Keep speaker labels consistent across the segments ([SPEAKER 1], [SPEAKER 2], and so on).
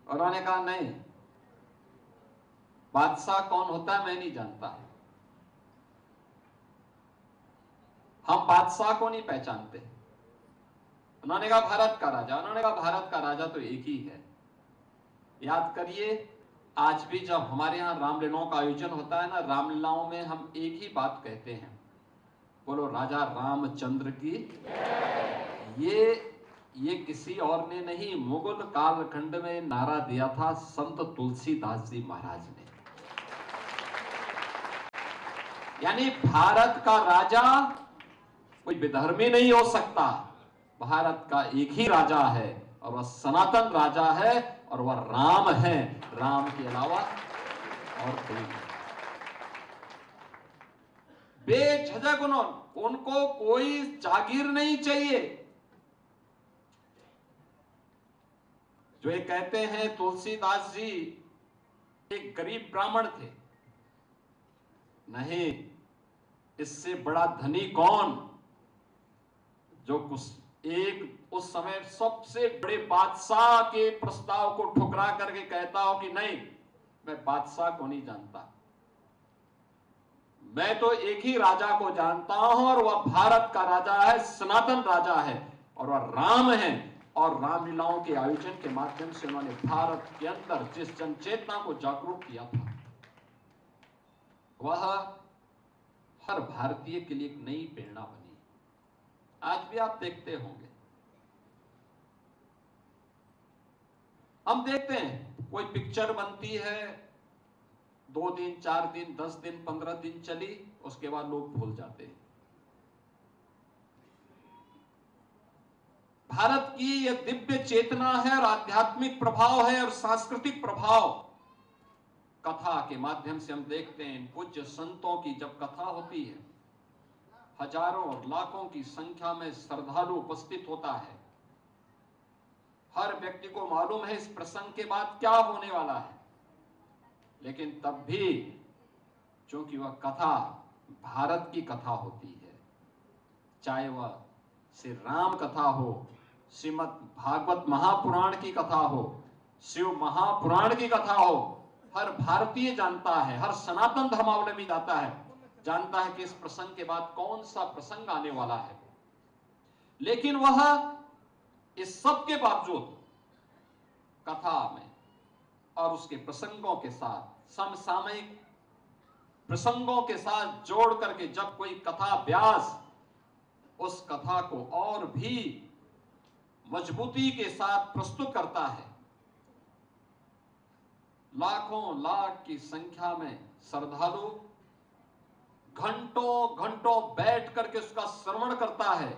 [SPEAKER 1] उन्होंने कहा नहीं, बादशाह कौन होता है मैं नहीं जानता, हम बादशाह को नहीं पहचानते। उन्होंने कहा भारत का राजा। उन्होंने कहा भारत का राजा तो एक ही है। याद करिए, आज भी जब हमारे यहाँ रामलीलाओं का आयोजन होता है ना, रामलीलाओं में हम एक ही बात कहते हैं, बोलो राजा रामचंद्र की। ये किसी और ने नहीं, मुगल कालखंड में नारा दिया था संत तुलसीदास जी महाराज ने। यानी भारत का राजा कोई विधर्मी नहीं हो सकता, भारत का एक ही राजा है और वह सनातन राजा है और वह राम है, राम के अलावा और कोई नहीं। बेझिझक उनको कोई जागीर नहीं चाहिए। जो ये कहते हैं तुलसीदास जी एक गरीब ब्राह्मण थे, नहीं, इससे बड़ा धनी कौन, जो उस समय सबसे बड़े बादशाह के प्रस्ताव को ठुकरा करके कहता हो कि नहीं, मैं बादशाह को नहीं जानता, मैं तो एक ही राजा को जानता हूं और वह भारत का राजा है, सनातन राजा है और वह राम है। और रामलीलाओं के आयोजन के माध्यम से उन्होंने भारत के अंदर जिस जनचेतना को जागरूक किया था, वह हर भारतीय के लिए एक नई प्रेरणा बनी। आज भी आप देखते होंगे, हम देखते हैं कोई पिक्चर बनती है, 2 दिन 4 दिन 10 दिन 15 दिन चली, उसके बाद लोग भूल जाते हैं। भारत की यह दिव्य चेतना है और आध्यात्मिक प्रभाव है और सांस्कृतिक प्रभाव। कथा के माध्यम से हम देखते हैं, पूज्य संतों की जब कथा होती है, हजारों और लाखों की संख्या में श्रद्धालु उपस्थित होता है। हर व्यक्ति को मालूम है इस प्रसंग के बाद क्या होने वाला है, लेकिन तब भी चूंकि वह कथा भारत की कथा होती है, चाहे वह श्री राम कथा हो, श्रीमद् भागवत महापुराण की कथा हो, शिव महापुराण की कथा हो, हर भारतीय जानता है, हर सनातन धर्मावलंबी जानता है कि इस प्रसंग के बाद कौन सा प्रसंग आने वाला है। लेकिन वह इस सब के बावजूद कथा में और उसके प्रसंगों के साथ, समसामयिक प्रसंगों के साथ जोड़ करके जब कोई कथा व्यास उस कथा को और भी मजबूती के साथ प्रस्तुत करता है, लाखों लाख की संख्या में श्रद्धालु घंटों घंटों बैठ करके उसका श्रवण करता है,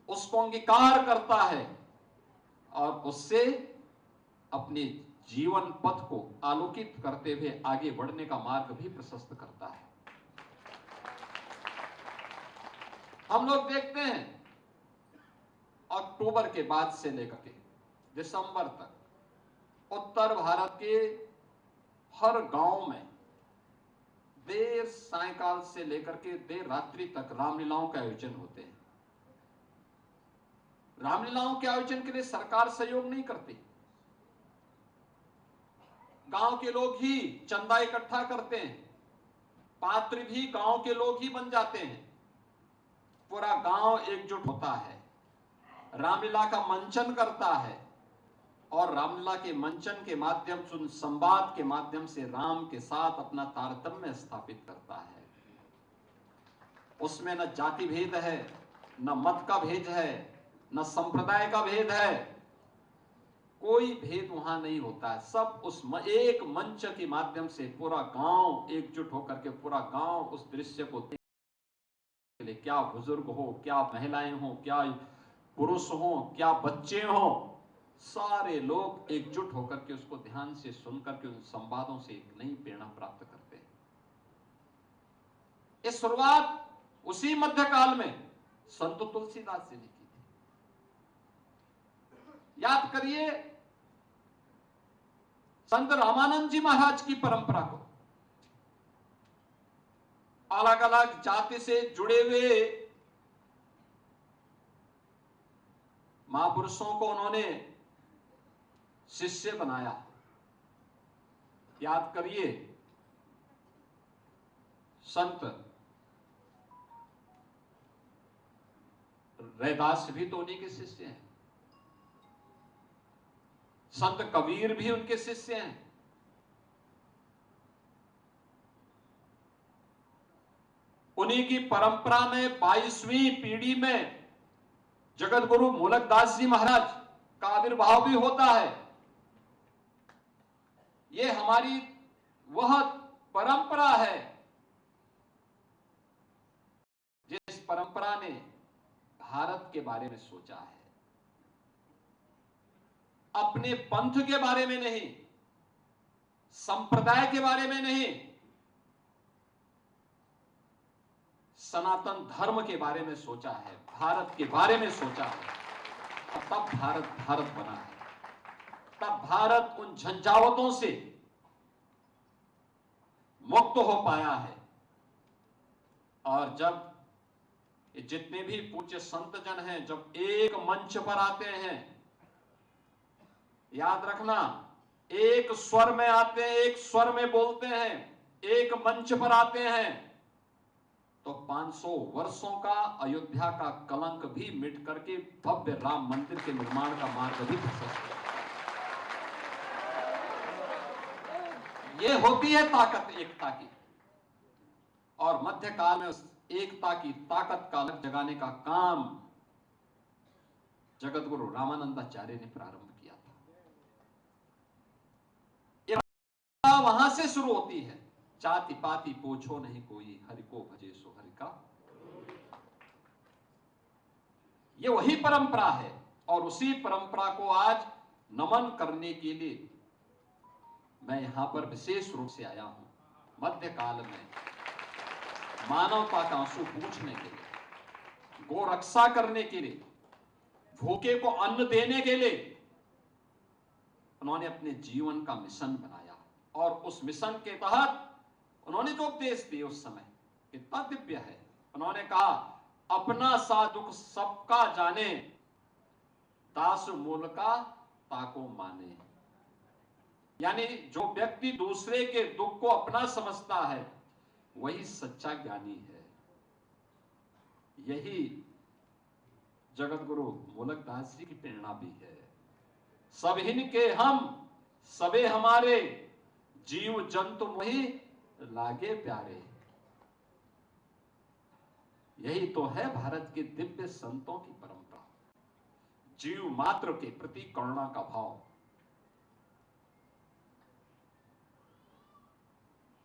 [SPEAKER 1] उसको अंगीकार करता है और उससे अपने जीवन पथ को आलोकित करते हुए आगे बढ़ने का मार्ग भी प्रशस्त करता है। हम लोग देखते हैं अक्टूबर के बाद से लेकर के दिसंबर तक उत्तर भारत के हर गांव में देर सायंकाल से लेकर के देर रात्रि तक रामलीलाओं के आयोजन होते हैं। रामलीलाओं के आयोजन के लिए सरकार सहयोग नहीं करती, गांव के लोग ही चंदा इकट्ठा करते हैं, पात्र भी गांव के लोग ही बन जाते हैं, पूरा गांव एकजुट होता है, रामलीला का मंचन करता है और रामलीला के मंचन के माध्यम से, संवाद के माध्यम से राम के साथ अपना तारतम्य स्थापित करता है। उसमें न जाति भेद है, न मत का भेद है, न संप्रदाय का भेद है, कोई भेद वहां नहीं होता है। सब उस एक मंच के माध्यम से पूरा गांव एकजुट होकर के, पूरा गांव उस दृश्य को देखने के लिए, क्या बुजुर्ग हो, क्या महिलाएं हो, क्या पुरुष हो, क्या बच्चे हो, सारे लोग एकजुट होकर के उसको ध्यान से सुनकर के उन संवादों से एक नई प्रेरणा प्राप्त करते हैं। ये शुरुआत उसी मध्यकाल में संत तुलसीदास जी ने की थी। याद करिए संत रामानंद जी महाराज की परंपरा को, अलग अलग जाति से जुड़े हुए महापुरुषों को उन्होंने शिष्य बनाया। याद करिए, संत रैदास भी तो उन्हीं के शिष्य हैं, संत कबीर भी उनके शिष्य हैं। उन्हीं की परंपरा में 22वीं पीढ़ी में जगत गुरु मूलकदास जी महाराज का आविर्भाव भी होता है। ये हमारी वह परंपरा है जिस परंपरा ने भारत के बारे में सोचा है, अपने पंथ के बारे में नहीं, संप्रदाय के बारे में नहीं, सनातन धर्म के बारे में सोचा है, भारत के बारे में सोचा है। और तब भारत भारत बना है, तब भारत उन झंझावतों से मुक्त हो पाया है। और जब जितने भी पूज्य संत जन हैं, जब एक मंच पर आते हैं, याद रखना, एक स्वर में आते हैं, एक स्वर में बोलते हैं, एक मंच पर आते हैं, तो 500 वर्षों का अयोध्या का कलंक भी मिट करके भव्य राम मंदिर के निर्माण का मार्ग भी प्रशस्त है। ये होती है ताकत एकता की। और मध्यकाल में उस एकता की ताकत का अलग जगाने का काम जगत गुरु रामानंदाचार्य ने प्रारंभ किया था। वहां से शुरू होती है, जाति पाति पूछो नहीं कोई, हरि को भजे सो हरि का। ये वही परंपरा है और उसी परंपरा को आज नमन करने के लिए मैं यहां पर विशेष रूप से आया हूं। मध्यकाल में मानवता का आंसू पूछने के लिए, गोरक्षा करने के लिए, भूखे को अन्न देने के लिए उन्होंने अपने जीवन का मिशन बनाया। और उस मिशन के तहत उन्होंने जो उपदेश दिए उस समय कितना दिव्य है। उन्होंने कहा, अपना सा दुख सबका जाने, दास मूल का ताको माने। यानी जो व्यक्ति दूसरे के दुख को अपना समझता है वही सच्चा ज्ञानी है। यही जगत गुरु मूलकदास जी की प्रेरणा भी है। सब हिन के हम सबे हमारे, जीव जंतु मोहि लागे प्यारे। यही तो है भारत के दिव्य संतों की परंपरा, जीव मात्र के प्रति करुणा का भाव।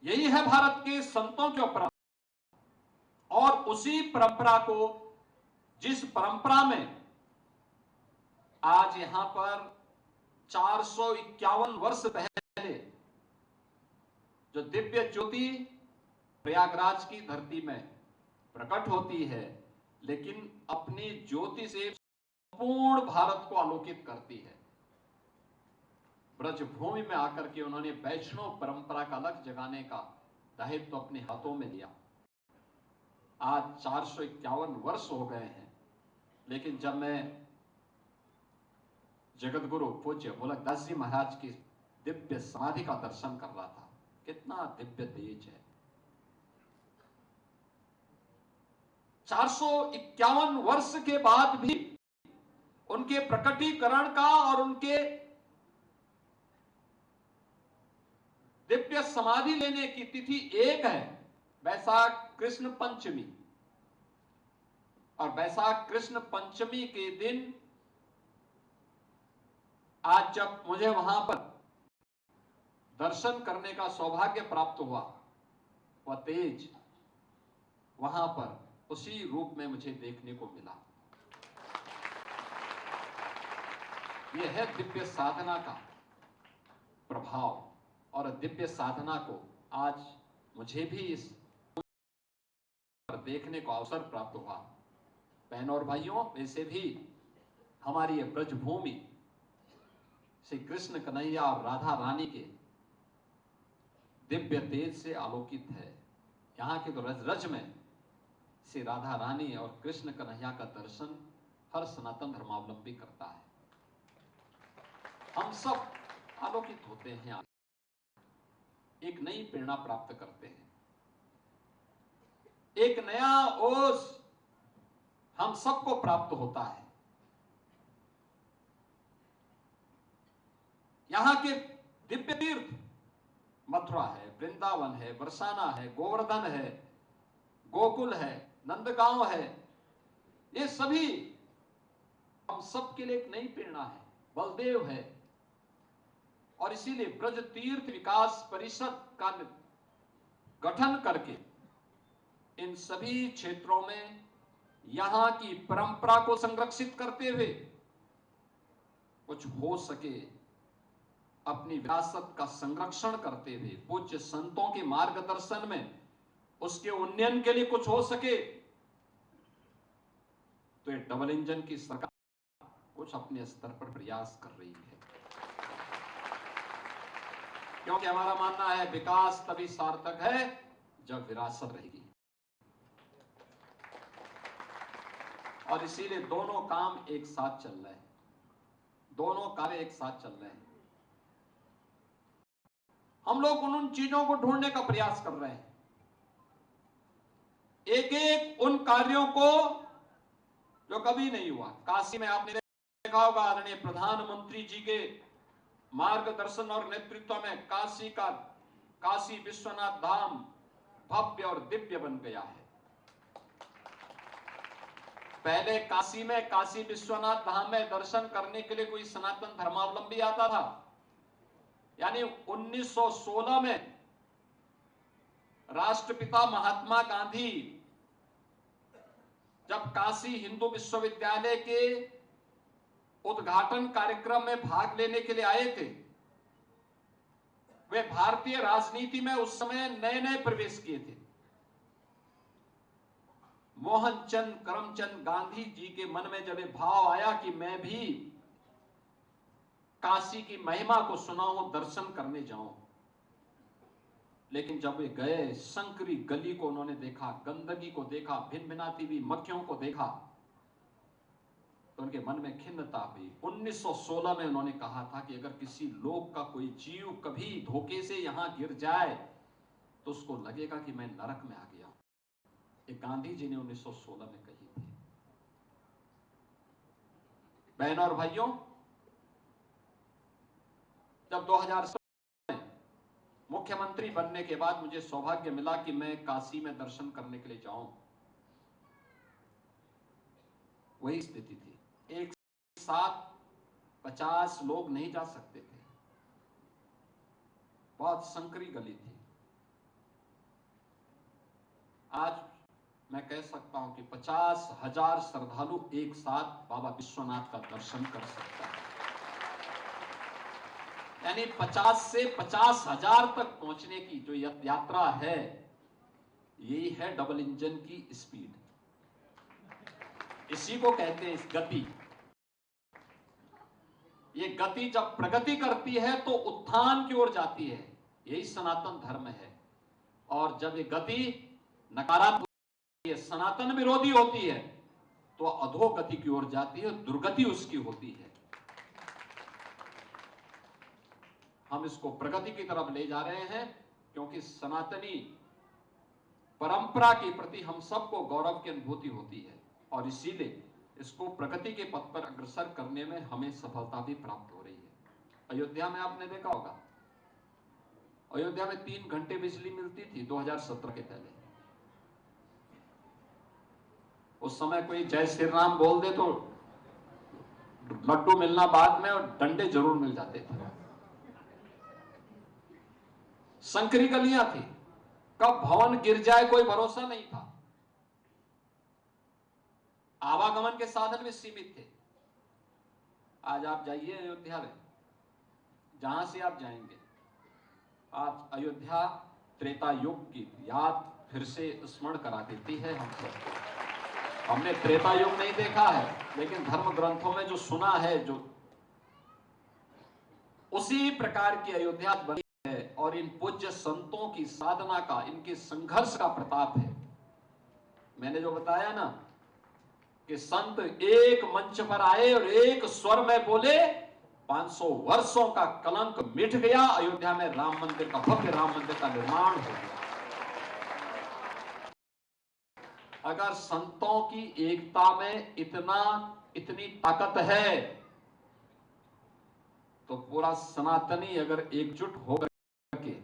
[SPEAKER 1] यही है भारत के संतों की परंपरा। और उसी परंपरा को, जिस परंपरा में आज यहां पर 451 वर्ष पहले जो दिव्य ज्योति प्रयागराज की धरती में प्रकट होती है, लेकिन अपनी ज्योति से संपूर्ण भारत को आलोकित करती है। ब्रजभूमि में आकर के उन्होंने वैष्णव परंपरा का अलग जगाने का दायित्व तो अपने हाथों में लिया। आज 451 वर्ष हो गए हैं, लेकिन जब मैं जगत गुरु पूज्य मूलकदास जी महाराज की दिव्य समाधि का दर्शन कर रहा था, कितना दिव्य तेज है। 451 वर्ष के बाद भी उनके प्रकटीकरण का और उनके दिव्य समाधि लेने की तिथि एक है, वैशाख कृष्ण पंचमी। और वैशाख कृष्ण पंचमी के दिन आज जब मुझे वहां पर दर्शन करने का सौभाग्य प्राप्त हुआ, वह तेज वहां पर उसी रूप में मुझे देखने को मिला। यह है दिव्य साधना का प्रभाव। और दिव्य साधना को आज मुझे भी इस पर देखने को अवसर प्राप्त हुआ। बहनों और भाइयों, वैसे भी हमारी ये ब्रजभूमि श्री कृष्ण कन्हैया और राधा रानी के दिव्य तेज से आलोकित है। यहाँ के तो रज रज में श्री राधा रानी और कृष्ण कन्हैया का दर्शन हर सनातन धर्मावलंबी करता है। हम सब आलोकित होते हैं, एक नई प्रेरणा प्राप्त करते हैं, एक नया ओज हम सबको प्राप्त होता है। यहां के दिव्य तीर्थ मथुरा है, वृंदावन है, बरसाना है, गोवर्धन है, गोकुल है, नंदगांव है, ये सभी हम सबके लिए एक नई प्रेरणा है, बलदेव है। और इसीलिए ब्रज तीर्थ विकास परिषद का गठन करके इन सभी क्षेत्रों में यहां की परंपरा को संरक्षित करते हुए कुछ हो सके अपनी विरासत का संरक्षण करते हुए पूज्य संतों के मार्गदर्शन में उसके उन्नयन के लिए कुछ हो सके, तो ये डबल इंजन की सरकार कुछ अपने स्तर पर प्रयास कर रही है। क्योंकि हमारा मानना है विकास तभी सार्थक है जब विरासत रहेगी, और इसीलिए दोनों काम एक साथ चल रहे हैं, दोनों कार्य एक साथ चल रहे हैं। हम लोग उन चीजों को ढूंढने का प्रयास कर रहे हैं, एक एक उन कार्यों को जो कभी नहीं हुआ। काशी में आपने देखा होगा, आदरणीय प्रधानमंत्री जी के मार्गदर्शन और नेतृत्व में काशी विश्वनाथ धाम भव्य और दिव्य बन गया है। पहले काशी विश्वनाथ धाम में दर्शन करने के लिए कोई सनातन धर्मावलंबी आता था, यानी 1916 में राष्ट्रपिता महात्मा गांधी जब काशी हिंदू विश्वविद्यालय के उद्घाटन कार्यक्रम में भाग लेने के लिए आए थे, वे भारतीय राजनीति में उस समय नए नए प्रवेश किए थे। मोहनचंद करमचंद गांधी जी के मन में जब ये भाव आया कि मैं भी काशी की महिमा को सुनाऊं, दर्शन करने जाऊं, लेकिन जब वे गए, संकरी गली को उन्होंने देखा, गंदगी को देखा, भिन भिनाती हुई मक्खियों को देखा, तो उनके मन में खिन्नता हुई। 1916 में उन्होंने कहा था कि अगर किसी लोक का कोई जीव कभी धोखे से यहां गिर जाए तो उसको लगेगा कि मैं नरक में आ गया। ये गांधी जी ने 1916 में कही थी। बहनों और भाइयों, जब 2017 में मुख्यमंत्री बनने के बाद मुझे सौभाग्य मिला कि मैं काशी में दर्शन करने के लिए जाऊं, वही स्थिति थी। एक साथ 50 लोग नहीं जा सकते थे, बहुत संकरी गली थी। आज मैं कह सकता हूं कि 50,000 श्रद्धालु एक साथ बाबा विश्वनाथ का दर्शन कर सकता है। यानी 50 से 50,000 तक पहुंचने की जो यात्रा है, यही है डबल इंजन की स्पीड। इसी को कहते हैं गति। ये गति जब प्रगति करती है तो उत्थान की ओर जाती है, यही सनातन धर्म है। और जब ये गति नकारात्मक, ये सनातन विरोधी होती है, तो अधोगति की ओर जाती है, दुर्गति उसकी होती है। हम इसको प्रगति की तरफ ले जा रहे हैं, क्योंकि सनातनी परंपरा के प्रति हम सबको गौरव की अनुभूति होती है, और इसीलिए इसको प्रगति के पथ पर अग्रसर करने में हमें सफलता भी प्राप्त हो रही है। अयोध्या में आपने देखा होगा, अयोध्या में 3 घंटे बिजली मिलती थी 2017 के पहले। उस समय कोई जय श्री राम बोल दे तो लड्डू मिलना बाद में, और डंडे जरूर मिल जाते थे। संकरी गलियां थी, कब भवन गिर जाए कोई भरोसा नहीं था। आवागमन के साधन भी सीमित थे। आज आप जाइए अयोध्या में, जहां से आप जाएंगे, आज अयोध्या त्रेता युग की याद फिर से स्मरण करा देती है हमको। हमने त्रेता युग नहीं देखा है, लेकिन धर्म ग्रंथों में जो सुना है, जो उसी प्रकार की अयोध्या बनी है, और इन पूज्य संतों की साधना का, इनके संघर्ष का प्रताप है। मैंने जो बताया ना कि संत एक मंच पर आए और एक स्वर में बोले, 500 वर्षों का कलंक मिट गया। अयोध्या में राम मंदिर का, भव्य राम मंदिर का निर्माण हो गया। अगर संतों की एकता में इतनी ताकत है, तो पूरा सनातनी अगर एकजुट होकर के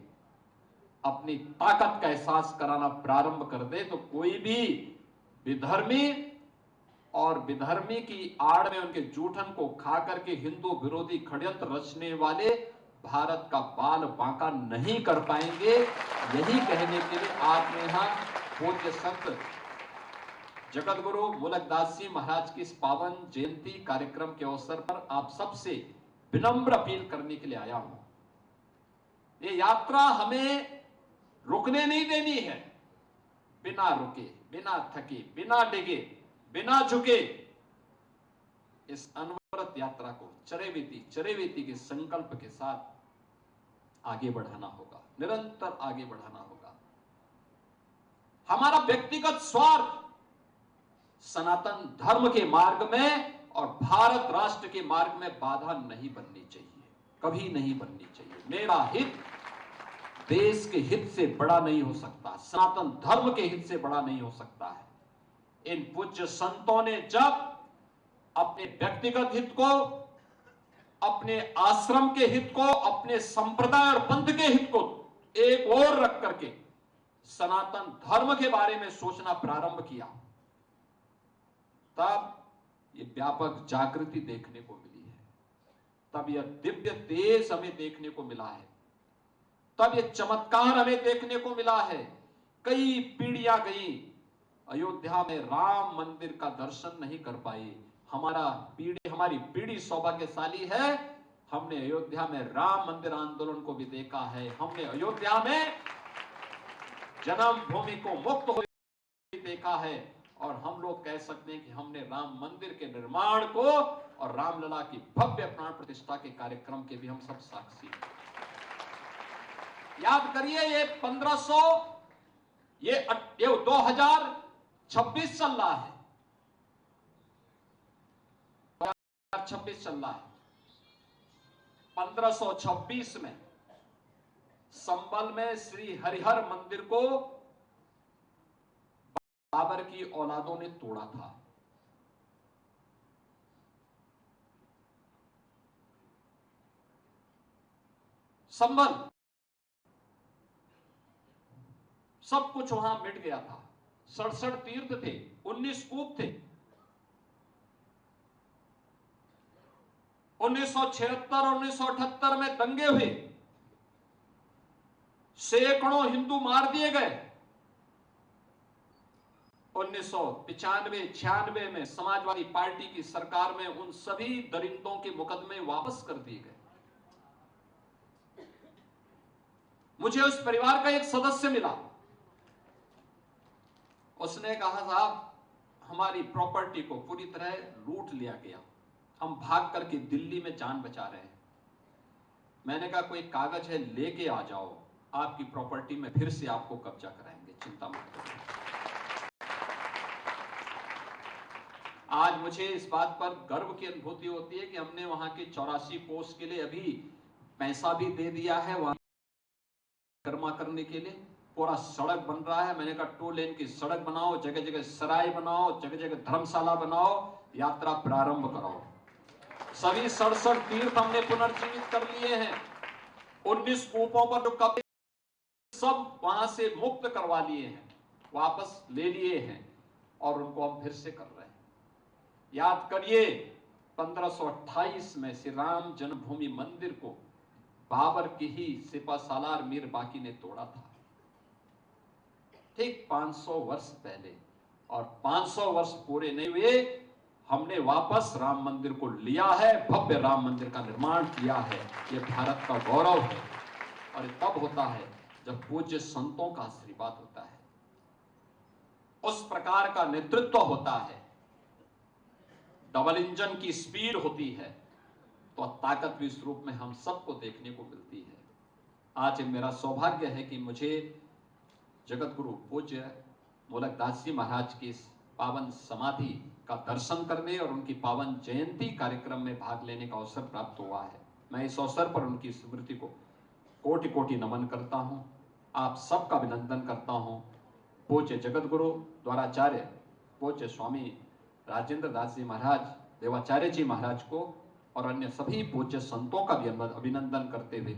[SPEAKER 1] अपनी ताकत का एहसास कराना प्रारंभ कर दे, तो कोई भी विधर्मी और विधर्मी की आड़ में उनके जूठन को खा करके हिंदू विरोधी षड्यंत्र रचने वाले भारत का बाल बांका नहीं कर पाएंगे। यही कहने के लिए आज मैं यहां पूज्य संत जगत गुरु मुलकदास जी महाराज की इस पावन जयंती कार्यक्रम के अवसर पर आप सबसे विनम्र अपील करने के लिए आया हूं। ये यात्रा हमें रुकने नहीं देनी है। बिना रुके, बिना थके, बिना डिगे, बिना झुके इस अनवरत यात्रा को चरेवेती के संकल्प के साथ आगे बढ़ाना होगा, निरंतर आगे बढ़ाना होगा। हमारा व्यक्तिगत स्वार्थ सनातन धर्म के मार्ग में और भारत राष्ट्र के मार्ग में बाधा नहीं बननी चाहिए, कभी नहीं बननी चाहिए। मेरा हित देश के हित से बड़ा नहीं हो सकता, सनातन धर्म के हित से बड़ा नहीं हो सकता है। इन पूज्य संतों ने जब अपने व्यक्तिगत हित को, अपने आश्रम के हित को, अपने संप्रदाय और पंथ के हित को एक ओर रख करके सनातन धर्म के बारे में सोचना प्रारंभ किया, तब ये व्यापक जागृति देखने को मिली है, तब यह दिव्य तेज हमें देखने को मिला है, तब ये चमत्कार हमें देखने को मिला है। कई पीढ़ियां गई, अयोध्या में राम मंदिर का दर्शन नहीं कर पाई। हमारी पीढ़ी सौभाग्यशाली है, हमने अयोध्या में राम मंदिर आंदोलन को भी देखा है। हमने अयोध्या में जन्मभूमि को मुक्त होते देखा है, और हम लोग कह सकते हैं कि हमने राम मंदिर के निर्माण को और रामलला की भव्य प्राण प्रतिष्ठा के कार्यक्रम के भी हम सब साक्षी हैं। याद करिए, ये 2026 चल रहा है, 2026 चल रहा है। 1526 में संबल में श्री हरिहर मंदिर को बाबर की औलादों ने तोड़ा था। संबल, सब कुछ वहां मिट गया था। 67 तीर्थ थे, 19 कूप थे। 1976 और 1978 में दंगे हुए, सैकड़ों हिंदू मार दिए गए। 1995-96 में समाजवादी पार्टी की सरकार में उन सभी दरिंदों के मुकदमे वापस कर दिए गए। मुझे उस परिवार का एक सदस्य मिला, उसने कहा, साहब हमारी प्रॉपर्टी को पूरी तरह लूट लिया गया, हम भाग करके दिल्ली में जान बचा रहे हैं। मैंने कहा, कोई कागज है लेके आ जाओ, आपकी प्रॉपर्टी में फिर से आपको कब्जा कराएंगे, चिंता मत करो। आज मुझे इस बात पर गर्व की अनुभूति होती है कि हमने वहां के 84 पोस्ट के लिए अभी पैसा भी दे दिया है, वहां कर्मा करने के लिए पूरा सड़क बन रहा है। मैंने कहा 2 लेन की सड़क बनाओ, जगह जगह सराय बनाओ, जगह जगह धर्मशाला बनाओ, यात्रा प्रारंभ कराओ। सभी 67 तीर्थ हमने पुनर्जीवित कर लिए हैं। 19 कूपों पर जो कब्जे सब वहां से मुक्त करवा लिए हैं, वापस ले लिए हैं, और उनको हम फिर से कर रहे हैं। याद करिए, 1528 में श्री राम जन्मभूमि मंदिर को बाबर की ही सिपा सालार मीर बाकी ने तोड़ा था, ठीक 500 वर्ष पहले। और 500 वर्ष पूरे नहीं हुए, हमने वापस राम मंदिर को लिया है, भव्य राम मंदिर का निर्माण किया है। यह भारत का गौरव है, और ये तब होता है जब पूज्य संतों का आशीर्वाद होता है, उस प्रकार का नेतृत्व होता है, डबल इंजन की स्पीड होती है, तो ताकत भी इस रूप में हम सबको देखने को मिलती है। आज मेरा सौभाग्य है कि मुझे जगत गुरु पूज्य मुलकदास जी महाराज की इस पावन समाधि का दर्शन करने और उनकी पावन जयंती कार्यक्रम में भाग लेने का अवसर प्राप्त हुआ है। मैं इस अवसर पर उनकी स्मृति को कोटि कोटि नमन करता हूं। आप सबका अभिनंदन करता हूं। पूज्य जगत गुरु द्वाराचार्य पूज्य स्वामी राजेंद्र दास जी महाराज, देवाचार्य जी महाराज को और अन्य सभी पूज्य संतों का भी अभिनंदन करते हुए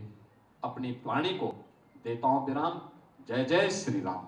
[SPEAKER 1] अपनी वाणी को देता हूं विराम। जय जय श्री राम।